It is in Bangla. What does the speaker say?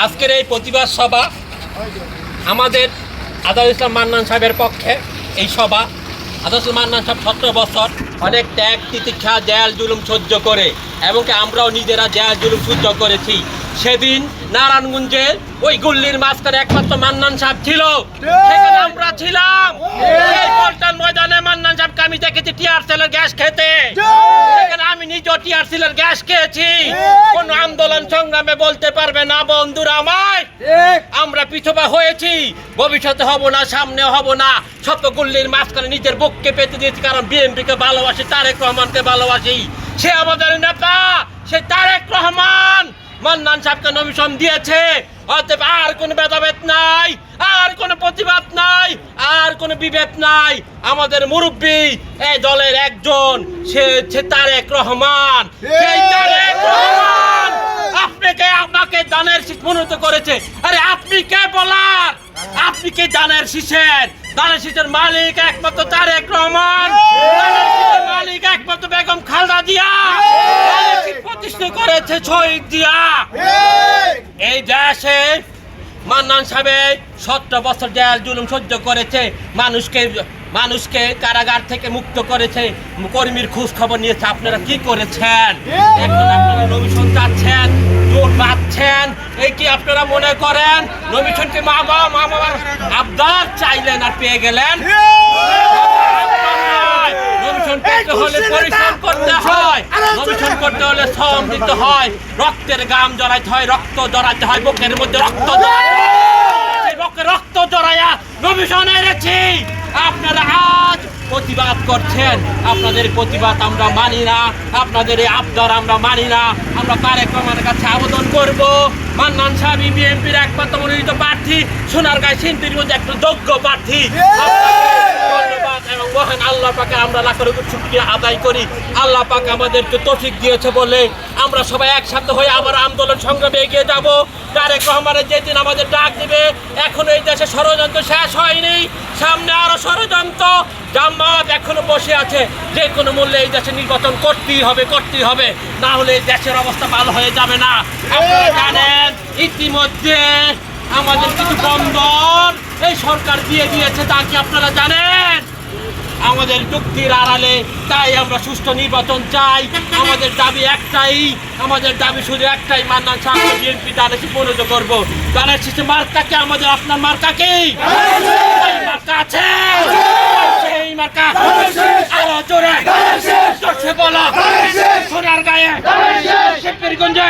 আজকের এই প্রতিবাদ সভা আমাদের আজহারুল ইসলাম মান্নান সাহেবের পক্ষে এই সভা। আজহারুল ইসলাম মান্নান সাহেব 17 বছর অনেক ত্যাগ তিতিক্ষা জেল জুলুম সহ্য করে, এবং আমরাও নিজেরা জেল জুলুম সহ্য করেছি। সেদিন নারায়ণগঞ্জে ওই গুল্লির মাঝখানে একমাত্র মান্নান সাহেব ছিল, সেখানে আমরা ছিলাম। সেই পল্টন ময়দানে মান্নান সাহেবকে আমি দেখেছি টিয়ার সেলের গ্যাস খেতে, সেখানে আমি নিজেও টিয়ার সেলের গ্যাস খেয়েছি। কোন আন্দোলন সংগ্রামে বলতে পারবে না বন্ধুরা আমায়, আমরা পিছপা হয়েছি, ভবিষ্যতে হব না, সামনে হব না। সব গুল্লির মাঝখানে নিজের বুককে পেতে দিয়েছি, কারণ বিএনপিকে ভালোবাসি, তারেক রহমানকে ভালোবাসি। সে আমাদের নেতা, সে তারেক রহমান মান্নান সাহেবকে নমিশন দিয়েছে। অতএব আর কোনো ভেদাভেদ নাই, আর কোনো প্রতিবাদ নাই, আর কোনো বিভেদ নাই। আমাদের মুরব্বী এই দলের একজন, সে তারেক রহমান। সেই তারেক রহমান আপনাকে আমাকে দানের শীষ মনোনীত করেছে। আরে আপনি কে বলার? আপনি কে দানের শীষের? দানের শীষের মালিক একমাত্র তারেক রহমান, দানের শীষের মালিক একমাত্র বেগম খালেদা জিয়া, দানের শীষ প্রতিষ্ঠা করেছে শহীদ জিয়া। এই দেশে মান্নান সাহেব 17 বছর জেল জুলুম সহ্য করেছে, মানুষকে কারাগার থেকে মুক্ত করেছে, কর্মীর খোঁজ খবর নিয়েছে। আপনারা কি করেছেন? এখন আপনারা নমিশন চাচ্ছেন, জোট বাঁধছেন, এই কি আপনারা মনে করেন নমিশনকে মা বাবা আবদার চাইলেন আর পেয়ে গেলেন? নমিশন পেতে হলে পরিশ্রম করতে হয়, নমিশন করতে হলে শ্রম দিতে হয়, রক্তের গাম জড়াইতে হয়, রক্ত জড়াইতে হয়, বুকের মধ্যে রক্ত রক্ত জড়াইয়া নমিশন এনেছি। আপনারা আজ প্রতিবাদ করছেন, আপনাদের প্রতিবাদ আমরা মানি না, আপনাদের এই আবদার আমরা মানি না। আমরা তারেক রহমানের কাছে আবেদন করব, মান্নান সাহেব বিএনপির একমাত্র মনোনীত প্রার্থী, সোনারগাঁও সিন্তির মধ্যে একটা যোগ্য প্রার্থী। ধন্যবাদ এবং মহান আল্লাহ পাকে আমরা লাখ লাখ শুকরিয়া আদায় করি। আল্লাহ পাক আমাদেরকে তৌফিক দিয়েছে বলে আমরা সবাই একসাথে হয়ে আবার আন্দোলন সংগ্রামে এগিয়ে যাব। তারেক রহমানের যেদিন আমাদের ডাক দিবে, এখনো এই দেশে ষড়যন্ত্র শেষ হয়নি, সামনে আরো ষড়যন্ত্র। জামাত এখনো বসে আছে, যে কোনো মূল্যে এই দেশে নির্বাচন করতেই হবে, না হলে এই দেশের অবস্থা ভালো হয়ে যাবে না। আপনারা জানেন ইতিমধ্যে আমাদের কিছু বন্দর এই সরকার দিয়ে দিয়েছে, তা কি আপনারা জানেন? আমাদের যুক্তির আড়ালে, তাই আমরা সুষ্ঠু নির্বাচন চাই। আমাদের দাবি একটাই, আমাদের দাবি শুধু একটাই, মান্নান সাহেব বিএনপি দানের শীষ মনোনীত করবো। দানের শীষে মার্কাকে আমাদের, আপনার মার্কা কি? মার্কা আছে, সেই মার্কা আরো জোরে বলো। সোনারগাঁয়ে, শিবপুরগঞ্জে